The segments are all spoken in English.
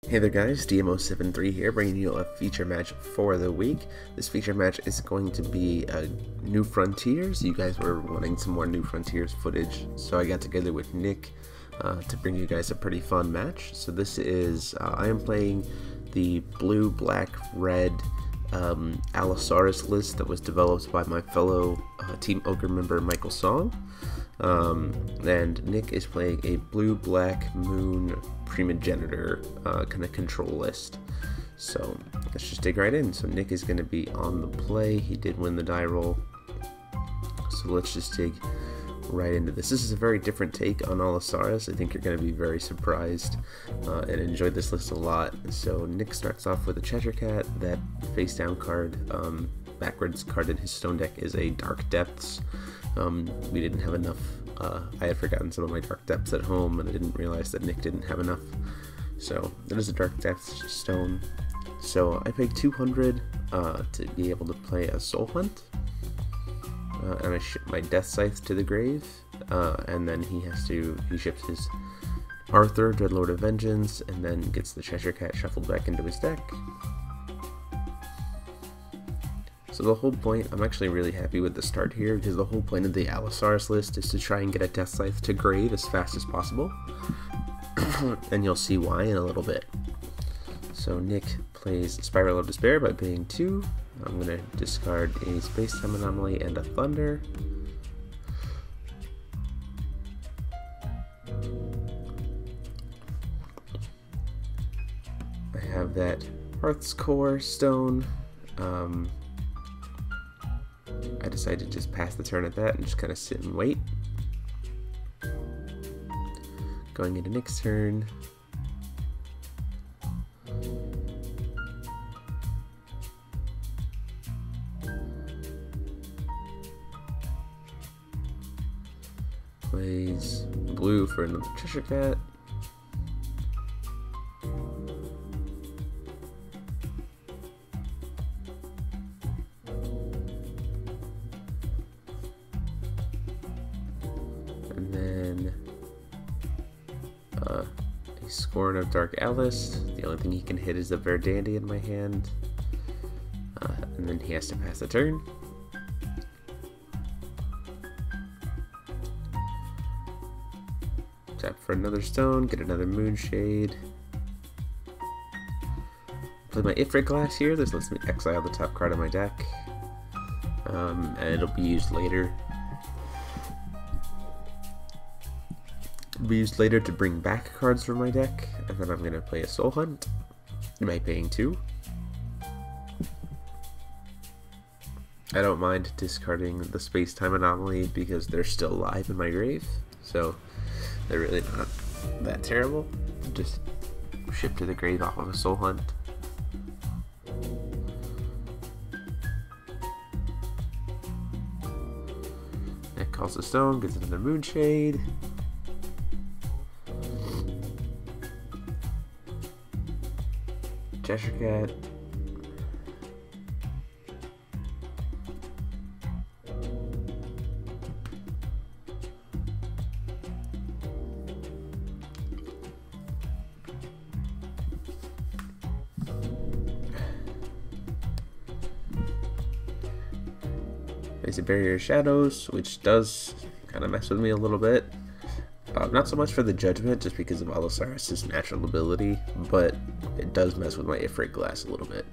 Hey there guys, DMO73 here, bringing you a feature match for the week. This feature match is going to be New Frontiers. You guys were wanting some more New Frontiers footage, so I got together with Nick to bring you guys a pretty fun match. So this is, I am playing the blue, black, red Alisaris list that was developed by my fellow Team Ogre member Michael Song. And Nick is playing a blue, black, moon, Primogenitor kind of control list. So let's just dig right in. So Nick is going to be on the play. He did win the die roll. So let's just dig right into this. This is a very different take on Alisaris. I think you're going to be very surprised and enjoy this list a lot. So Nick starts off with a Cheshire Cat. That face down card, backwards card in his stone deck is a Dark Depths. We didn't have enough. I had forgotten some of my Dark Depths at home, and I didn't realize that Nick didn't have enough. So that is a Dark Depths stone. So I paid 200 to be able to play a Soul Hunt, and I ship my Death Scythe to the grave, and then he ships his Arthur, Dreadlord of Vengeance, and then gets the Cheshire Cat shuffled back into his deck. So the whole point, I'm actually really happy with the start here, because the whole point of the Alisaris list is to try and get a Death Scythe to grave as fast as possible. And you'll see why in a little bit. So Nick plays Spiral of Despair by paying 2. I'm going to discard a Space-Time Anomaly and a Thunder. I have that Hearth's Core stone. I decided to just pass the turn at that and just kind of sit and wait. Going into Nick's turn. Plays blue for another Cheshire Cat. And then a Scorn of Dark Alice. The only thing he can hit is the Verdandi in my hand. And then he has to pass the turn. Tap for another stone, get another Moonshade. Play my Ifrit Glass here. This lets me exile the top card of my deck. And it'll be used later. Be used later to bring back cards from my deck, and then I'm going to play a Soul Hunt by paying 2. I don't mind discarding the Space-Time Anomaly because they're still alive in my grave, so they're really not that terrible. Just ship to the grave off of a Soul Hunt. Nick calls a stone, gets another Moonshade. Cheshire Cat. Basic Barrier of Shadows, which does kind of mess with me a little bit. Not so much for the Judgment, just because of Alisaris' natural ability, but it does mess with my Ifrit Glass a little bit.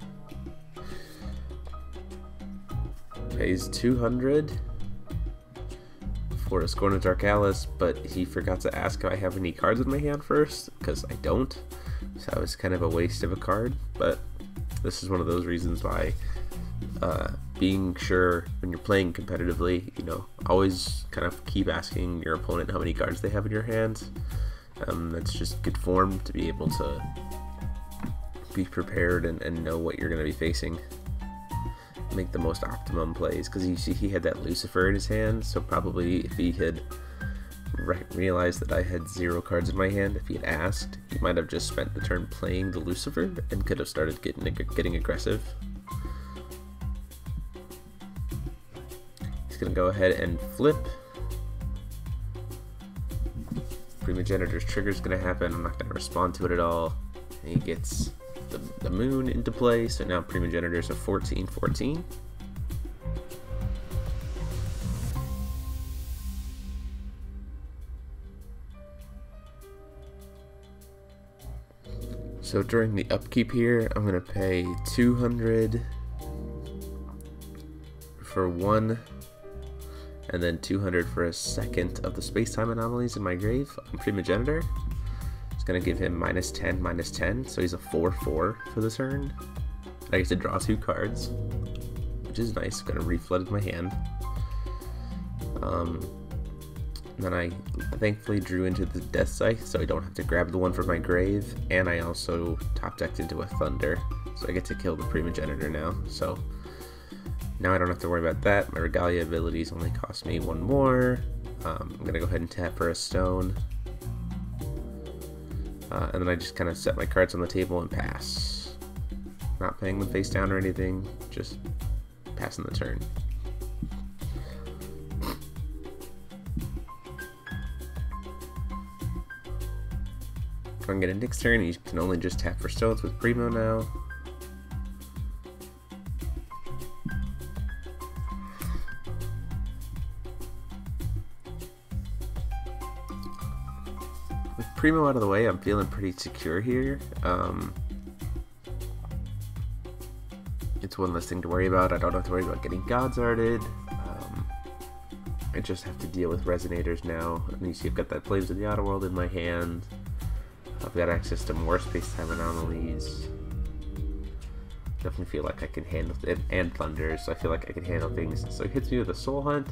Pays 200 for a Scorn of Dark Alice, but he forgot to ask if I have any cards in my hand first, because I don't. So it was kind of a waste of a card, but this is one of those reasons why being sure when you're playing competitively, you know, always kind of keep asking your opponent how many cards they have in your hands. That's just good form to be able to be prepared and know what you're going to be facing. Make the most optimum plays, because you see he had that Lucifer in his hand, so probably if he had realized that I had 0 cards in my hand, if he had asked, he might have just spent the turn playing the Lucifer and could have started getting aggressive. He's going to go ahead and flip. Primogenitor's trigger is going to happen. I'm not going to respond to it at all. he gets the moon into play, so now Primogenitor's a 14/14. So during the upkeep here, I'm going to pay 200 for one, and then 200 for a second of the space-time anomalies in my grave on Primogenitor. It's going to give him -10, -10, so he's a 4/4 for the turn. I get to draw 2 cards, which is nice. Going to reflood my hand. Then I thankfully drew into the Death Scythe, so I don't have to grab the one from my grave, and I also top decked into a Thunder, so I get to kill the Primogenitor now. So now I don't have to worry about that. My Regalia abilities only cost me 1 more. I'm gonna go ahead and tap for a stone, and then I just kind of set my cards on the table and pass. Not playing them face down or anything, just passing the turn. I'm gonna Nick's turn. You can only just tap for stones with Primo now. With Primo out of the way, I'm feeling pretty secure here. It's one less thing to worry about. I don't have to worry about getting Gods Arted. I just have to deal with Resonators now. And you see I've got that Flames of the Outer World in my hand. I've got access to more space-time anomalies. Definitely feel like I can handle it, and Thunder, so I feel like I can handle things. So he hits me with a Soul Hunt.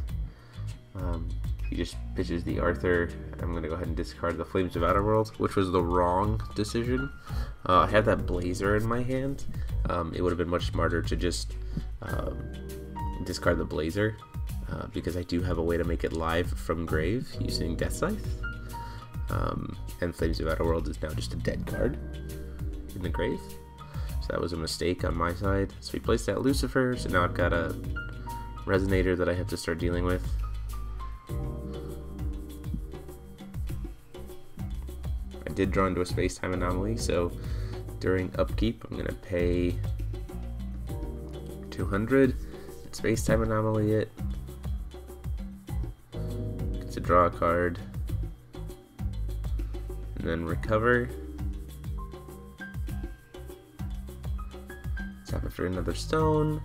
He just pitches the Arthur. I'm going to go ahead and discard the Flames of Outer World, which was the wrong decision. I have that Blazer in my hand. It would have been much smarter to just discard the Blazer, because I do have a way to make it live from grave using Death Scythe. And Flames of Outer World is now just a dead card in the grave. So that was a mistake on my side. So we placed out Lucifer, so now I've got a Resonator that I have to start dealing with. I did draw into a space-time anomaly, so during upkeep I'm going to pay 200. Space-time anomaly it. Get to draw a card. And then recover. Tap it for another stone.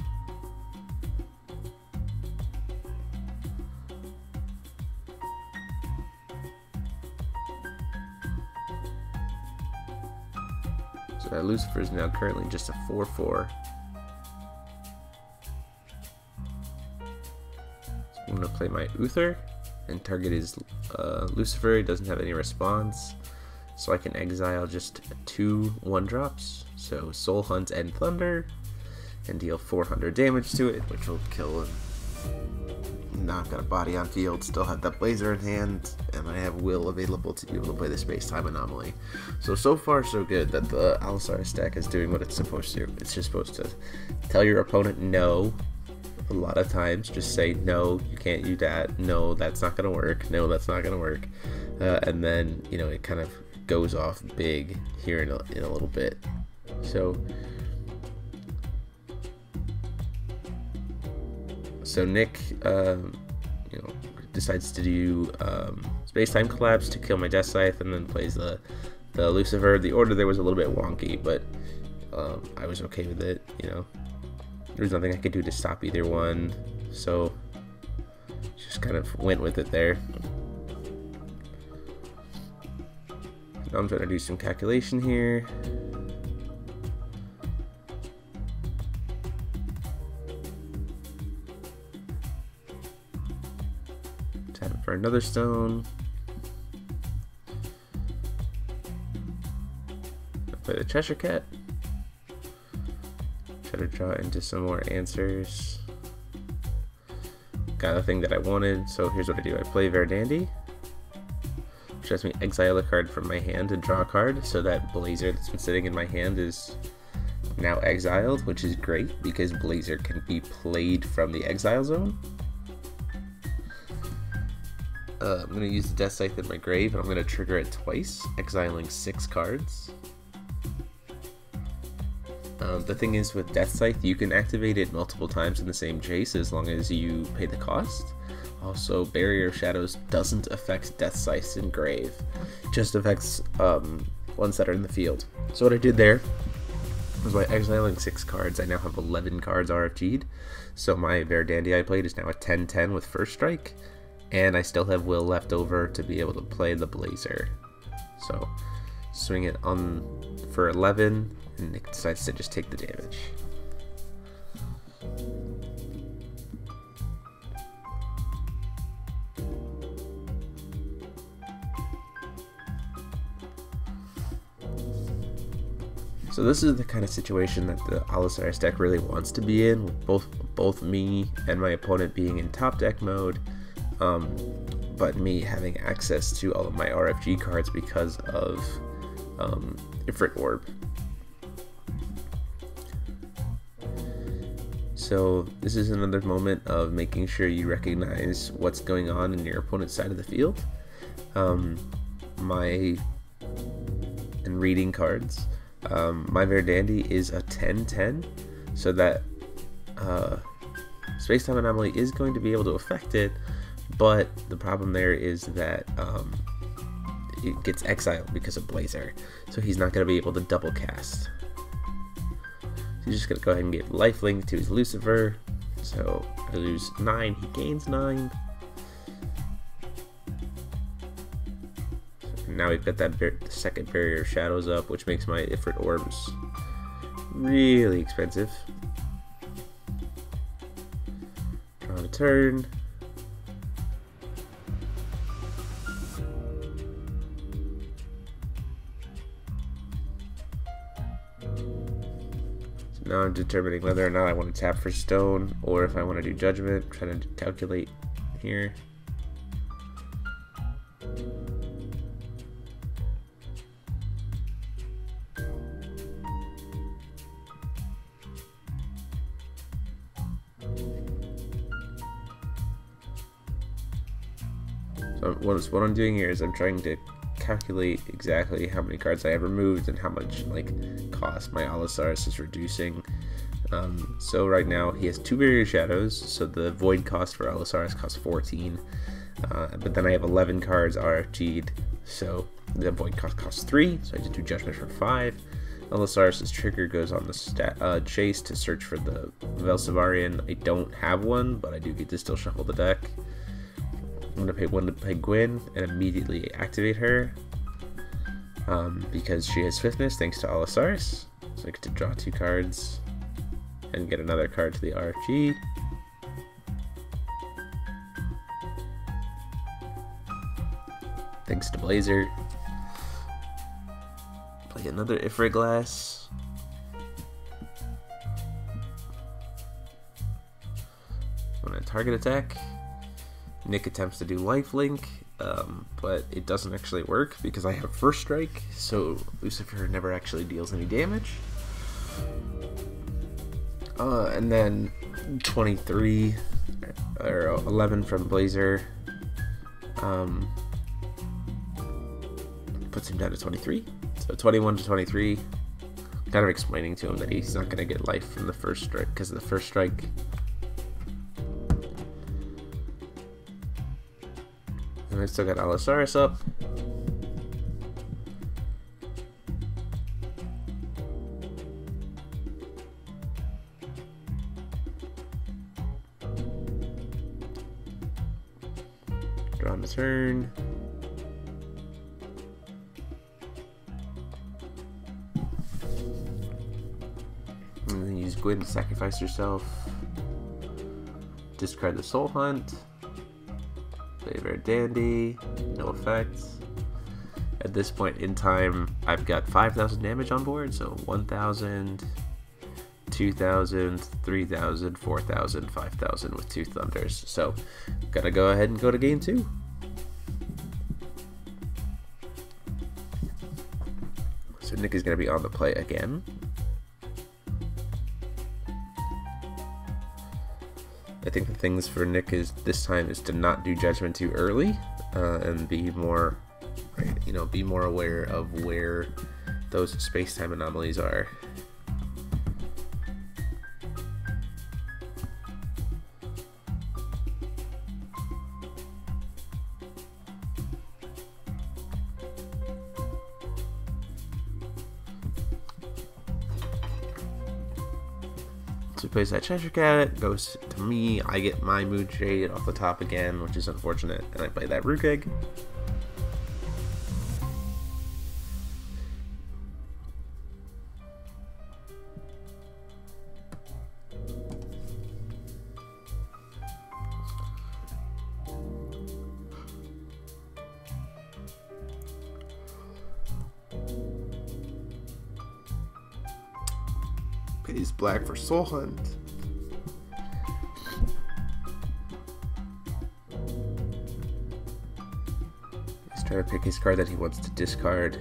So that Lucifer is now currently just a 4/4. So I'm going to play my Uther and target his Lucifer. He doesn't have any response. So I can exile just 2 1-drops, so Soul Hunt and Thunder, and deal 400 damage to it, which will kill him. Now I've got a body on field, still have that Blazer in hand, and I have Will available to be able to play the space-time anomaly. So far so good that the Alisaris stack is doing what it's supposed to. It's just supposed to tell your opponent no. A lot of times, just say no, you can't do that. No, that's not gonna work. No, that's not gonna work. And then it kind of goes off big here in a little bit. So Nick decides to do space-time collapse to kill my Death Scythe, and then plays the Lucifer. The order there was a little bit wonky, but I was okay with it. There's nothing I could do to stop either one, so just kind of went with it there. Now I'm trying to do some calculation here. Tap it for another stone. I'll play the Cheshire Cat. Try to draw into some more answers. Got the thing that I wanted, so here's what I do. I play Verdandi, which lets me exile a card from my hand and draw a card, so that Blazer that's been sitting in my hand is now exiled, which is great because Blazer can be played from the exile zone. I'm going to use the Death Scythe in my grave, and I'm going to trigger it twice, exiling 6 cards. The thing is, with Death Scythe, you can activate it multiple times in the same chase as long as you pay the cost. Also, Barrier of Shadows doesn't affect Death Scythes in Grave, it just affects ones that are in the field. So what I did there was, by exiling 6 cards, I now have 11 cards RFG'd. So my Verdandi I played is now a 10-10 with First Strike, and I still have will left over to be able to play the Blazer. So swing it on for 11, and Nick decides to just take the damage. So this is the kind of situation that the Alisaris deck really wants to be in, with both me and my opponent being in top deck mode, but me having access to all of my RFG cards because of Ifrit Orb. So this is another moment of making sure you recognize what's going on in your opponent's side of the field. Reading cards. My Verdandi is a 10-10, so that Space-Time Anomaly is going to be able to affect it, but the problem there is that it gets exiled because of Blazer, so he's not going to be able to double cast. So he's just going to go ahead and give lifelink to his Lucifer, so I lose 9, he gains 9. Now we've got that second Barrier of Shadows up, which makes my Ifrit Orbs really expensive. Draw a turn. So now I'm determining whether or not I want to tap for stone, or if I want to do Judgment. I'm trying to calculate here. So what I'm doing here is I'm trying to calculate exactly how many cards I have removed and how much cost my Alisaris is reducing. So right now he has 2 Barrier Shadows, so the void cost for Alisaris costs 14. But then I have 11 cards RFG'd, so the void cost costs 3, so I just do Judgment for 5. Alisaris' trigger goes on the chase to search for the Velsevarian. I don't have one, but I do get to still shuffle the deck. I'm going to pay 1 to play Gwyn and immediately activate her because she has Swiftness thanks to Alisaris. So I get to draw 2 cards and get another card to the RFG. Thanks to Blazer. Play another Ifrit Glass. On a target attack, Nick attempts to do lifelink, but it doesn't actually work because I have First Strike, so Lucifer never actually deals any damage. And then 23 or 11 from Blazer puts him down to 23. So 21 to 23. Kind of explaining to him that he's not going to get life from the First Strike because of the First Strike. And I still got Alisaris up. Draw on the turn. And then use Gwyn to sacrifice yourself. Discard the Soul Hunt. Play Verdandi, no effects. At this point in time, I've got 5,000 damage on board, so 1,000, 2,000, 3,000, 4,000, 5,000 with 2 Thunders. So, gotta go ahead and go to game 2. So Nick is gonna be on the play again. I think the things for Nick is this time is to not do Judgment too early, and be more, be more aware of where those space-time anomalies are. So he plays that Cheshire Cat, goes to me, I get my Moonshade off the top again, which is unfortunate, and I play that Rook Egg. Pays black for Soul Hunt. He's trying to pick his card that he wants to discard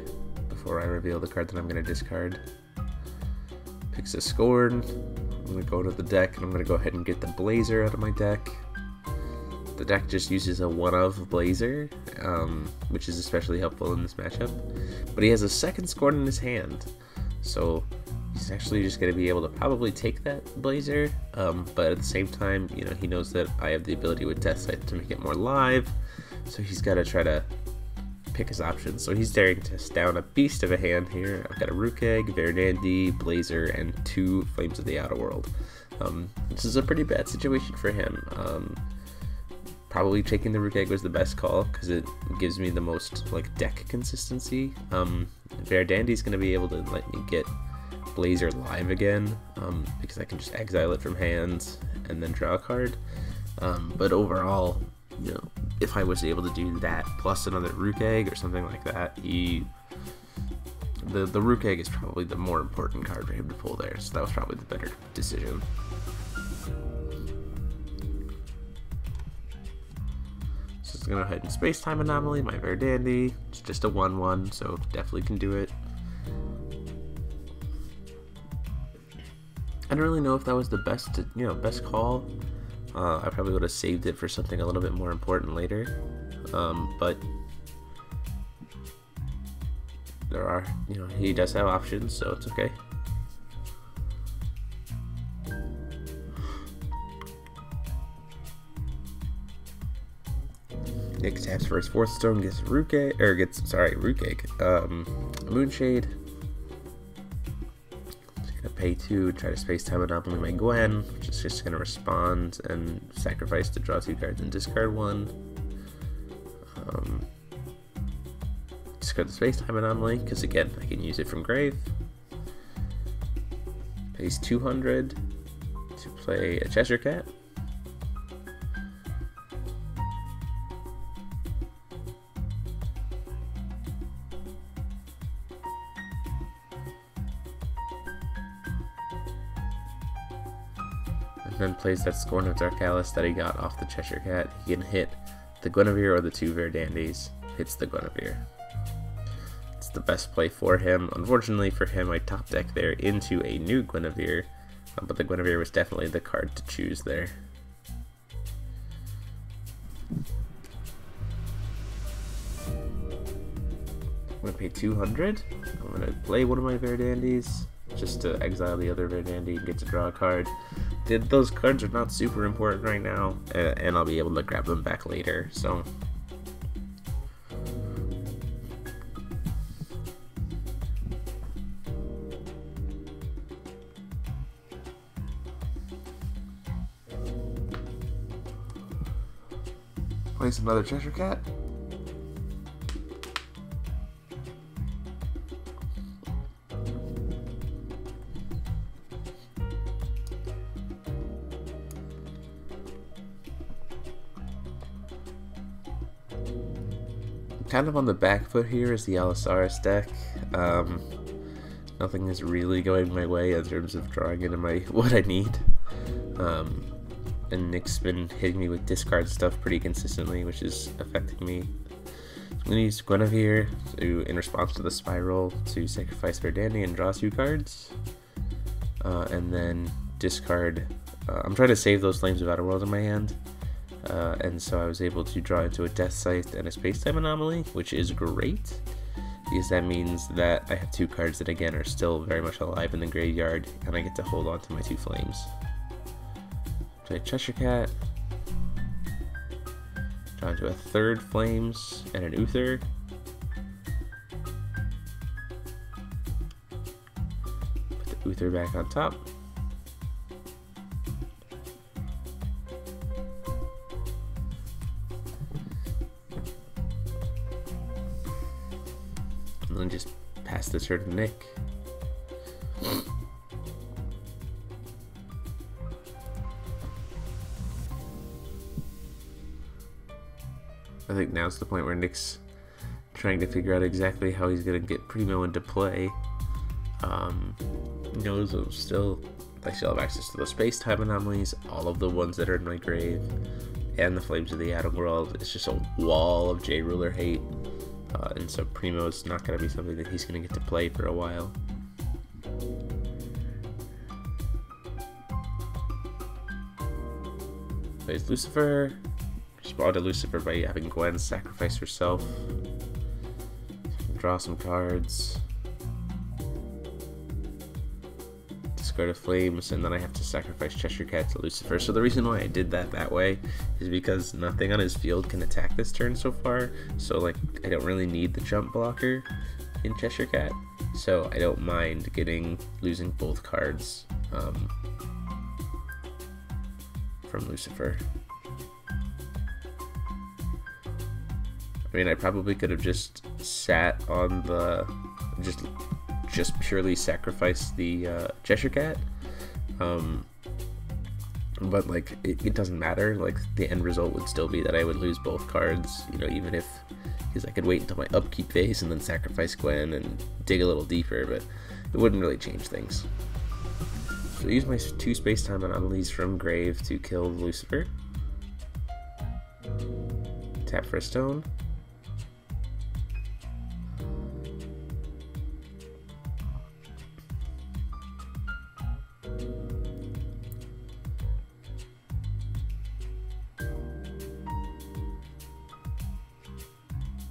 before I reveal the card that I'm going to discard. Picks a Scorn. I'm going to go to the deck and I'm going to go ahead and get the Blazer out of my deck. The deck just uses a one-of Blazer, which is especially helpful in this matchup. But he has a second Scorn in his hand, so he's actually just going to be able to probably take that Blazer, but at the same time, you know, he knows that I have the ability with Death Sight to make it more live, so he's got to try to pick his options. So he's daring to down a beast of a hand here. I've got a Rook Egg, Verdandi, Blazer, and 2 Flames of the Outer World. This is a pretty bad situation for him. Probably taking the Rook Egg was the best call because it gives me the most like deck consistency. Verdandi's going to be able to let me get Blazer live again, because I can just exile it from hand and then draw a card. But overall, you know, if I was able to do that plus another Rook Egg or something like that, the Rook Egg is probably the more important card for him to pull there, so that was probably the better decision. So it's gonna go ahead and Space Time Anomaly my Verdandi. It's just a 1/1, so definitely can do it. I don't really know if that was the best, best call. I probably would have saved it for something a little bit more important later. But there are, he does have options, so it's okay. Nick taps for his 4th stone, gets Rook Egg, Moonshade. Pay 2, try to Space Time Anomaly my Gwen, which is just going to respond and sacrifice to draw 2 cards and discard 1. Discard the Space Time Anomaly, because again, I can use it from grave. Pays 200 to play a Cheshire Cat. Then plays that Scorn of Darkalis that he got off the Cheshire Cat. He can hit the Guinevere or the 2 Verdandis. Hits the Guinevere. It's the best play for him. Unfortunately for him, I top deck there into a new Guinevere, but the Guinevere was definitely the card to choose there. I'm going to pay 200. I'm going to play one of my Verdandis just to exile the other Verdandi and get to draw a card. Those cards are not super important right now, and I'll be able to grab them back later, so. Place another Cheshire Cat. Kind of on the back foot here is the Alisaris deck. Nothing is really going my way in terms of drawing into what I need. And Nick's been hitting me with discard stuff pretty consistently, which is affecting me. So I'm going to use Guinevere in response to the Spiral to sacrifice Verdandi and draw 2 cards. And then discard. I'm trying to save those Flames of Outer World in my hand. And so I was able to draw into a Death Sight and a Space Time Anomaly, which is great, because that means that I have 2 cards that again are still very much alive in the graveyard, and I get to hold on to my 2 Flames. Play Cheshire Cat, draw into a 3rd Flames and an Uther. Put the Uther back on top. and just pass the turn to Nick. I think now's the point where Nick's trying to figure out exactly how he's going to get Primo into play. You know, I still have access to the space-time anomalies, all of the ones that are in my grave, and the Flames of the Atom World. It's just a wall of J-Ruler hate, and so Primo's not going to be something that he's going to get to play for a while. Plays Lucifer. Respond to Lucifer by having Gwen sacrifice herself. Draw some cards. Discard a Flames, and then I have to sacrifice Cheshire Cat to Lucifer. So the reason why I did that way is because nothing on his field can attack this turn so far. So like, I don't really need the jump blocker in Cheshire Cat. So I don't mind losing both cards from Lucifer. I mean, I probably could have just sat on the, just purely sacrificed the Cheshire Cat, but like it doesn't matter. Like the end result would still be that I would lose both cards, you know, even if, because I could wait until my upkeep phase and then sacrifice Gwen and dig a little deeper, but it wouldn't really change things. So I use my 2 space-time anomalies from grave to kill Lucifer. Tap for a stone.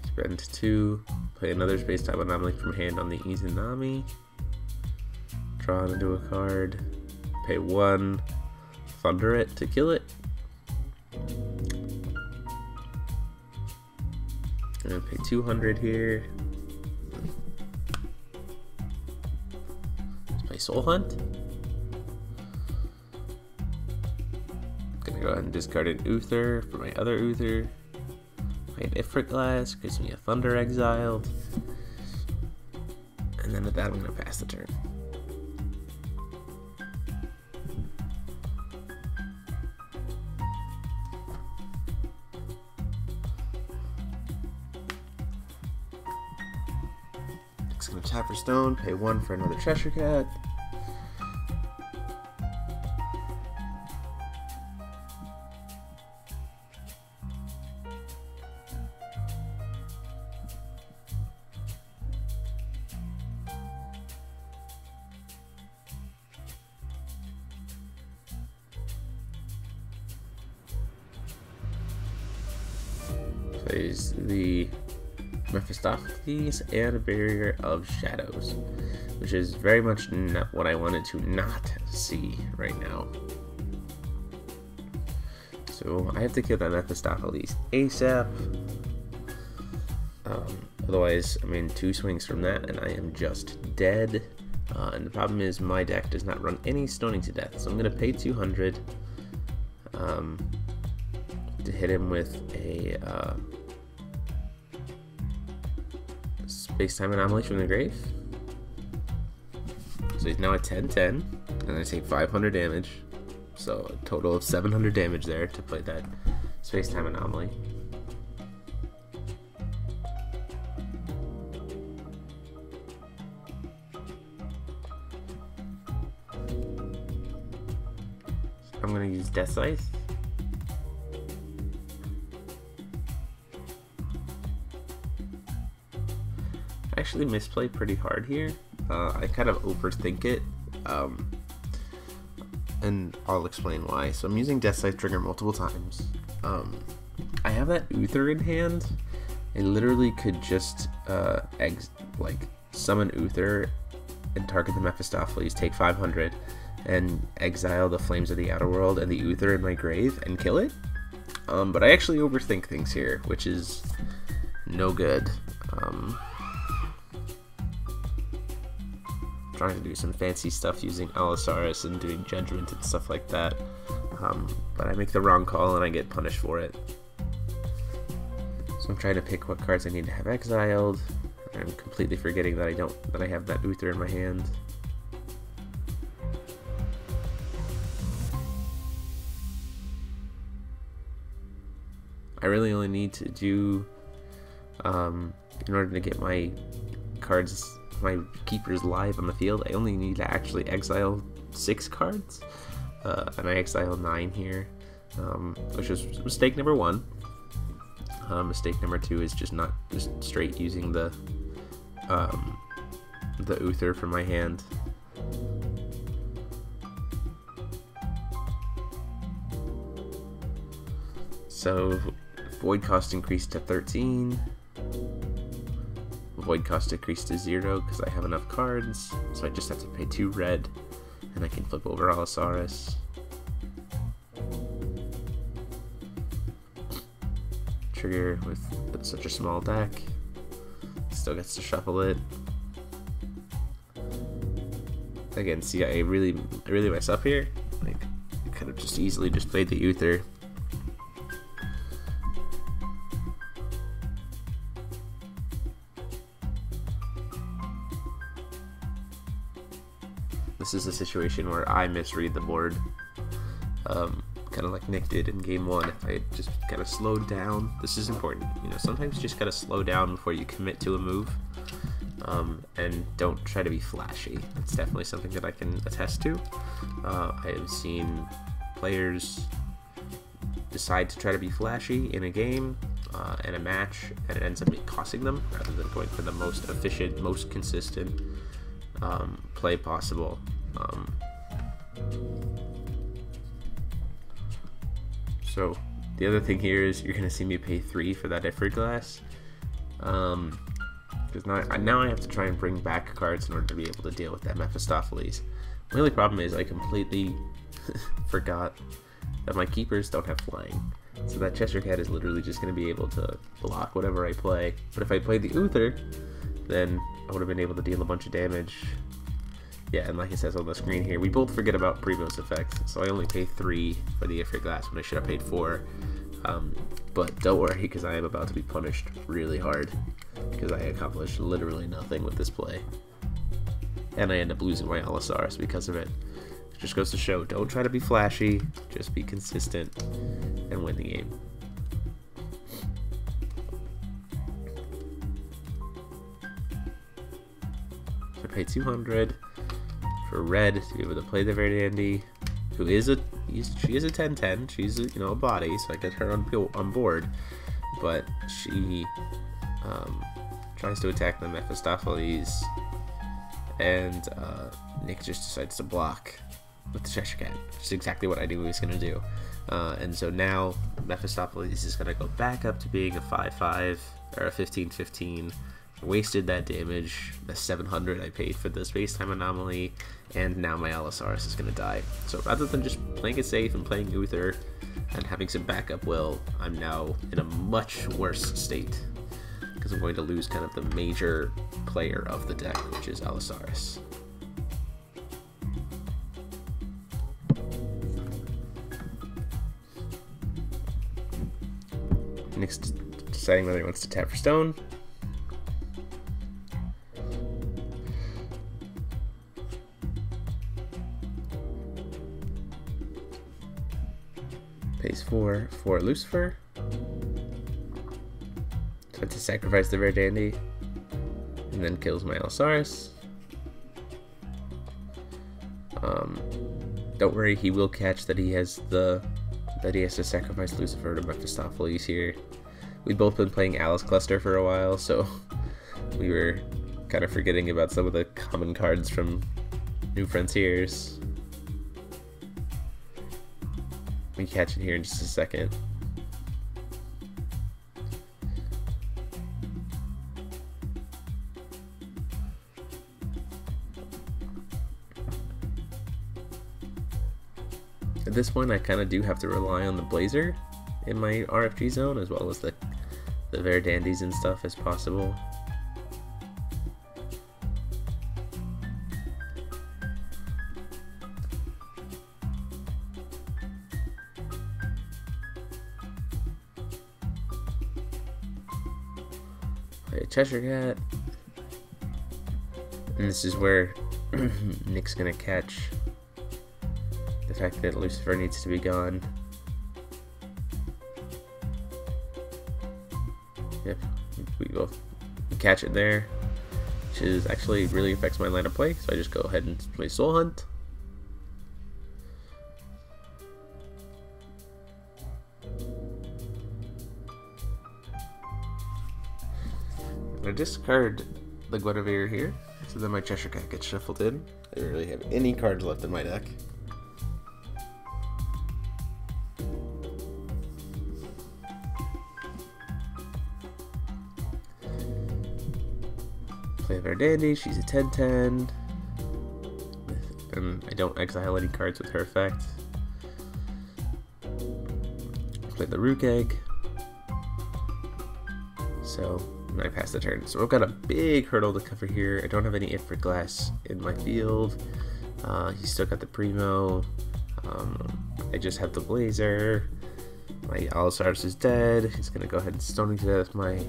Spend 2, play another space-time anomaly from hand on the Izanami. Draw it into a card. Pay 1, thunder it to kill it. I'm gonna pay 200 here. Let's play Soul Hunt. Gonna go ahead and discard an Uther for my other Uther. Play an Ifrit Glass, gives me a Thunder exiled. And then with that, I'm gonna pass the turn. Just gonna tap for stone, pay 1 for another Cheshire Cat. Plays the Mephistopheles and a Barrier of Shadows, which is very much not what I wanted to not see right now. So I have to kill that Mephistopheles ASAP. Otherwise, I mean, 2 swings from that and I am just dead. And the problem is my deck does not run any Stoning to Death, so I'm going to pay 200 to hit him with a space-time anomaly from the grave. So he's now at 10-10, and I take 500 damage. So a total of 700 damage there to play that space-time anomaly. So I'm going to use Death Scythe. Actually misplay pretty hard here. I kind of overthink it, and I'll explain why. So I'm using Death Scythe trigger multiple times. I have that Uther in hand. I literally could just summon Uther and target the Mephistopheles, take 500, and exile the Flames of the Outer World and the Uther in my grave and kill it. But I actually overthink things here, which is no good. Trying to do some fancy stuff using Alisaris and doing Judgment and stuff like that, but I make the wrong call and I get punished for it. So I'm trying to pick what cards I need to have exiled. I'm completely forgetting that I have that Uther in my hand. I really only need to do, in order to get my cards, my keepers live on the field, I only need to actually exile 6 cards, and I exile 9 here, which was mistake number 1. Mistake number 2 is just straight using the Uther from my hand. So void cost increased to 13. Void cost decreased to 0 because I have enough cards, so I just have to pay 2 red, and I can flip over Alisaris. Trigger with such a small deck. Still gets to shuffle it. Again, see, I really mess up here. Like, I could have just easily just played the Uther. This is a situation where I misread the board, kind of like Nick did in game 1. If I just kind of slowed down, this is important, you know, sometimes you just gotta slow down before you commit to a move, and don't try to be flashy. That's definitely something that I can attest to. I have seen players decide to try to be flashy in a game, in a match, and it ends up costing them, rather than going for the most efficient, most consistent play possible. So the other thing here is you're gonna see me pay 3 for that Ifrit glass, because now I have to try and bring back cards in order to be able to deal with that Mephistopheles. My only problem is I completely forgot that my keepers don't have flying, so that Cheshire Cat is literally just going to be able to block whatever I play. But if I played the Uther, then I would have been able to deal a bunch of damage. Yeah, and like it says on the screen here, we both forget about Primo's effect, so I only pay 3 for the Ifrit glass when I should have paid 4. But don't worry, because I am about to be punished really hard, because I accomplished literally nothing with this play. And I end up losing my Alisaris because of it. It just goes to show, don't try to be flashy, just be consistent and win the game. So I pay 200 for red to be able to play the Verdandi, who is she is a 10/10. She's a body, so I get her on board, but she tries to attack the Mephistopheles, and Nick just decides to block with the Cheshire Cat, which is exactly what I knew he was going to do. And so now Mephistopheles is going to go back up to being a 5/5 or a 15/15. Wasted that damage, the 700 I paid for the space-time anomaly, and now my Alisaris is going to die. So rather than just playing it safe and playing Uther and having some backup will, I'm now in a much worse state, because I'm going to lose kind of the major player of the deck, which is Alisaris. Next, deciding whether he wants to tap for stone. Pays 4 for Lucifer. So to sacrifice the Verdandi, and then kills my Alisaris. Don't worry, he will catch that he has to sacrifice Lucifer to Mephistopheles here. We've both been playing Alice Cluster for a while, so we were kind of forgetting about some of the common cards from New Frontiers. We catch it here in just a second. At this point, I kind of do have to rely on the Blazer in my RFG zone, as well as the Verdandis and stuff as possible. Cheshire Cat, And this is where Nick's gonna catch the fact that Lucifer needs to be gone. Yep, we both catch it there, which is actually really affects my line of play, so I just go ahead and play Soul Hunt. I discard the Guinevere here, so then my Cheshire Cat gets shuffled in. I don't really have any cards left in my deck. Play Verdandi, she's a 10/10. And I don't exile any cards with her effect. Play the Rook Egg. So I pass the turn. So I've got a big hurdle to cover here. I don't have any Ifrit Glass in my field. He's still got the Primo. I just have the Blazer. My Alisaris is dead. He's gonna go ahead and stone me to death my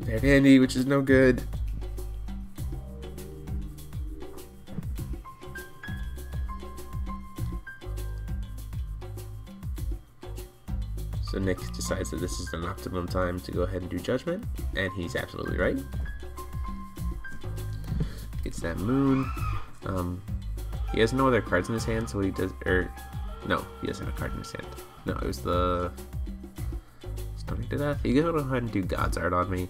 Verdandi, which is no good. So Nick decides that this is an optimum time to go ahead and do Judgment, and he's absolutely right. Gets that Moon. He has no other cards in his hand, so what he does, no, he doesn't have a card in his hand. No, it was the Stoning to Death. He can go ahead and do God's Art on me.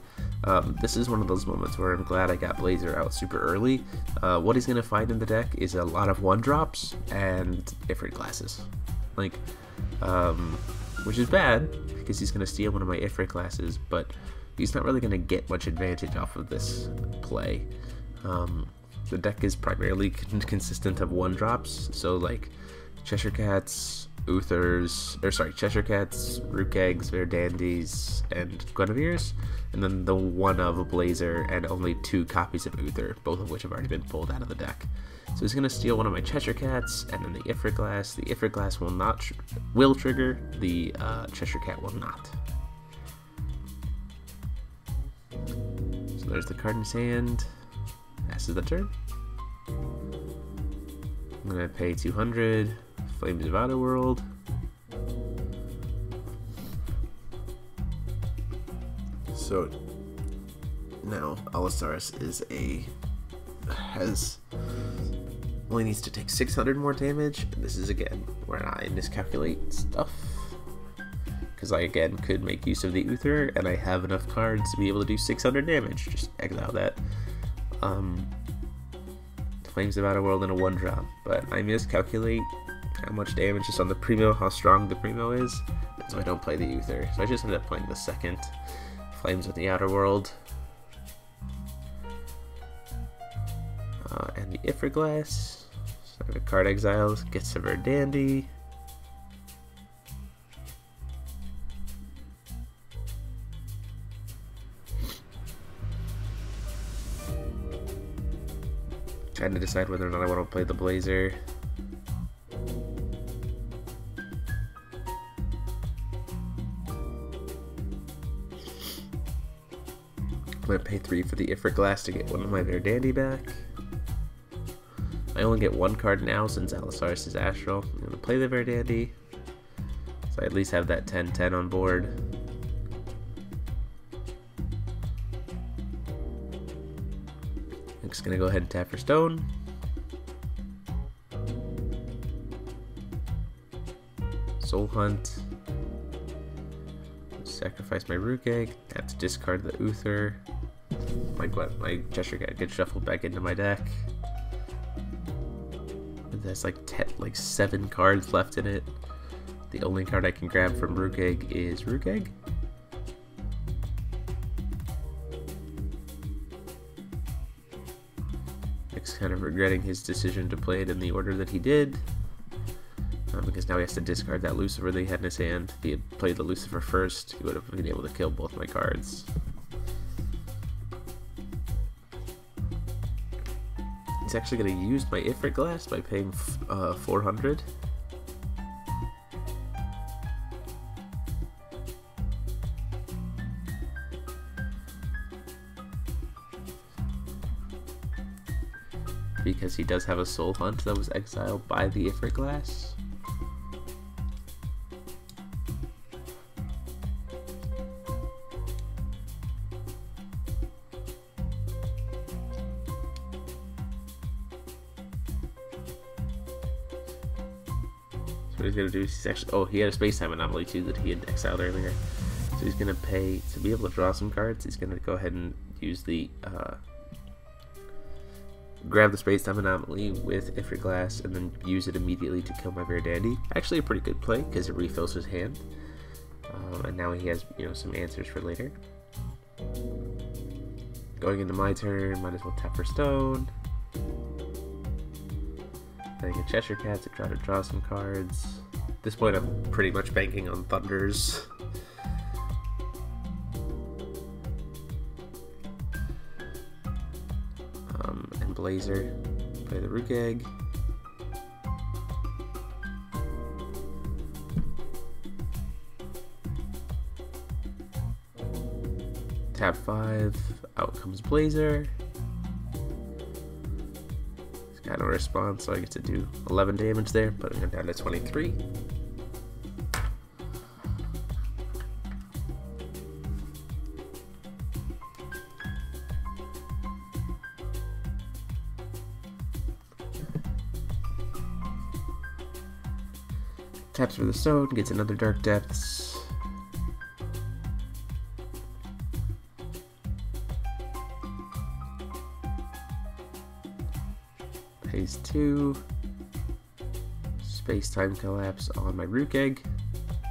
This is one of those moments where I'm glad I got Blazer out super early. What he's going to find in the deck is a lot of 1-drops and Ifrit Glasses. Like, which is bad, because he's going to steal one of my Ifrit Glasses, but he's not really going to get much advantage off of this play. The deck is primarily consistent of 1-drops, so like Cheshire Cats, Cheshire Cats, Rook Eggs, Verdandis, and Guinevere's, and then the one of a Blazer and only 2 copies of Uther, both of which have already been pulled out of the deck. So he's going to steal one of my Cheshire Cats, and then the Ifrit Glass. The Ifrit Glass will trigger, the Cheshire Cat will not. So there's the card in his hand. Passes the turn. I'm going to pay 200. Flames of Outer World. So now Alisaris only needs to take 600 more damage. And this is again where I miscalculate stuff, because I again could make use of the Uther, and I have enough cards to be able to do 600 damage. Just exile that. Flames of Outer World and a 1-drop, but I miscalculate how much damage is on the Primo, how strong the Primo is, so I don't play the Uther. So I just end up playing the second Flames of the Outer World. And the Ifrit Glass. So I have a card exiles, gets a Verdandi. Trying to decide whether or not I want to play the Blazer. I'm going to pay 3 for the Ifrit Glass to get one of my Verdandi back. I only get 1 card now since Alisaris is Astral. I'm going to play the Verdandi, so I at least have that 10/10 on board. I'm just gonna go ahead and tap for stone. Soul Hunt. Sacrifice my Rook Egg. Have to discard the Uther. My Cheshire Cat gets shuffled back into my deck. There's like 7 cards left in it. The only card I can grab from Rook Egg is Rook Egg. Kind of regretting his decision to play it in the order that he did, because now he has to discard that Lucifer that he had in his hand. If he had played the Lucifer first, he would have been able to kill both my cards. He's actually going to use my Ifrit Glass by paying 400. because he does have a Soul Hunt that was exiled by the Ifrit Glass. What he's gonna do is he's actually, oh, he had a space-time anomaly too that he had exiled earlier, so he's gonna pay to be able to draw some cards. He's gonna go ahead and use the grab the space-time anomaly with Ifrit Glass and then use it immediately to kill my Verdandi. Actually a pretty good play because it refills his hand, and now he has, you know, some answers for later. Going into my turn, might as well tap for stone. Playing a Cheshire Cat to try to draw some cards. At this point I'm pretty much banking on Thunders. And Blazer. Play the Rook Egg. Tap 5, out comes Blazer. Got no response, so I get to do 11 damage there, putting him down to 23. Taps for the stone, gets another Dark Depths. Phase 2, space-time collapse on my Rook Egg,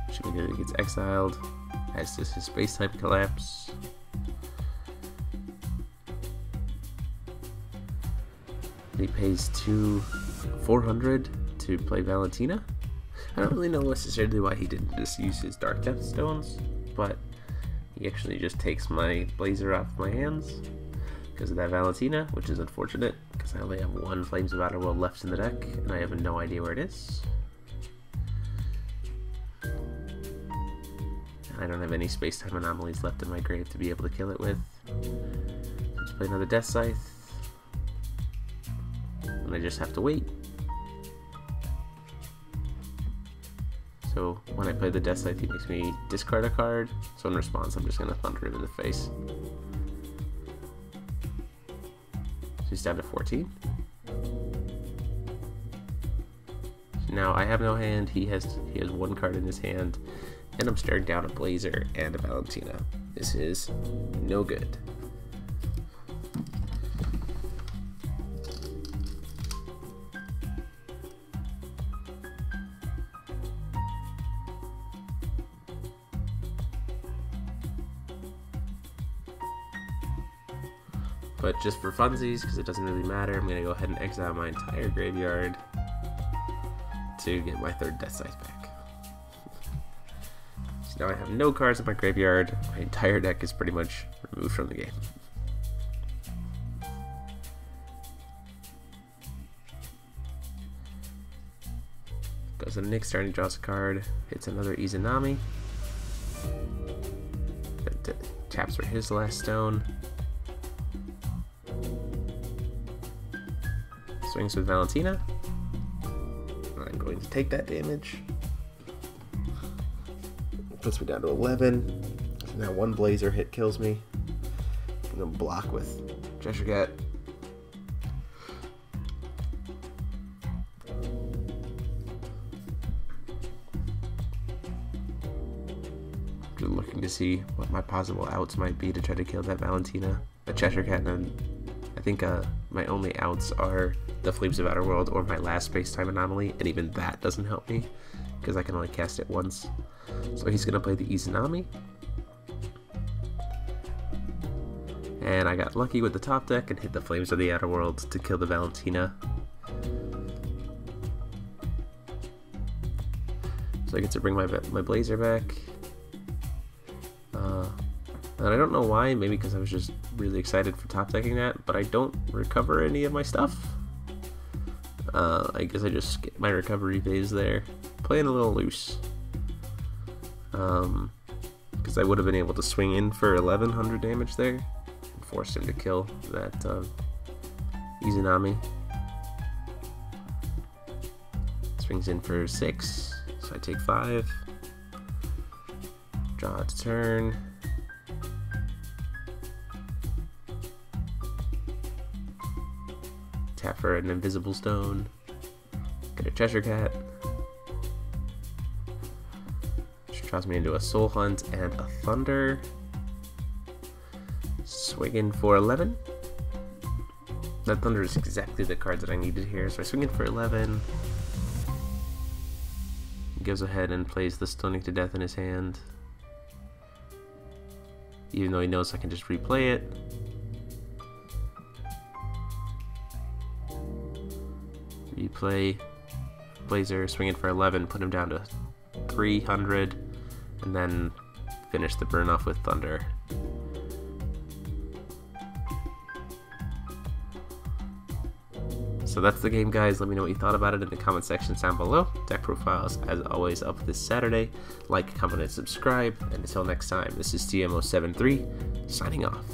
which means it gets exiled, as does his space-time collapse. And he pays 400 to play Valentina. I don't really know necessarily why he didn't just use his Dark Death Stones, but he actually just takes my Blazer off my hands because of that Valentina, which is unfortunate because I only have one Flames of Outer World left in the deck and I have no idea where it is. And I don't have any space-time anomalies left in my grave to be able to kill it with. Let's play another Death Scythe. And I just have to wait. So when I play the Death Scythe, he makes me discard a card. So in response, I'm just going to Thunder him in the face. So he's down to 14. So now I have no hand. He has one card in his hand, and I'm staring down a Blazer and a Valentina. This is no good. But just for funsies, because it doesn't really matter, I'm going to go ahead and exile my entire graveyard to get my third Death Scythe back. So now I have no cards in my graveyard. My entire deck is pretty much removed from the game. Goes to the next turn, he draws a card, hits another Izanami. Taps for his last stone. Swings with Valentina. I'm going to take that damage. Puts me down to 11. Now one Blazer hit kills me. I'm going to block with Cheshire Cat. Just looking to see what my possible outs might be to try to kill that Valentina. A Cheshire Cat, and I think my only outs are the Flames of Outer World or my last space-time anomaly, and even that doesn't help me because I can only cast it once. So he's gonna play the Izanami, and I got lucky with the top deck and hit the Flames of the Outer World to kill the Valentina. So I get to bring my Blazer back. And I don't know why, maybe because I was just really excited for top decking that, but I don't recover any of my stuff. I guess I just skip my recovery phase there. Playing a little loose. Because I would have been able to swing in for 1100 damage there and force him to kill that Izanami. swings in for 6, so I take 5. Draw its turn. Tap for an invisible stone. Get a Cheshire Cat. Which draws me into a Soul Hunt and a Thunder. Swinging for 11. That Thunder is exactly the card that I needed here, so I swing in for 11. He goes ahead and plays the Stoning to Death in his hand. Even though he knows I can just replay it. Replay. Blazer, swing in for 11, put him down to 300, and then finish the burn off with Thunder. So that's the game, guys. Let me know what you thought about it in the comment section down below. Deck profiles, as always, up this Saturday. Like, comment, and subscribe. And until next time, this is TMO73, signing off.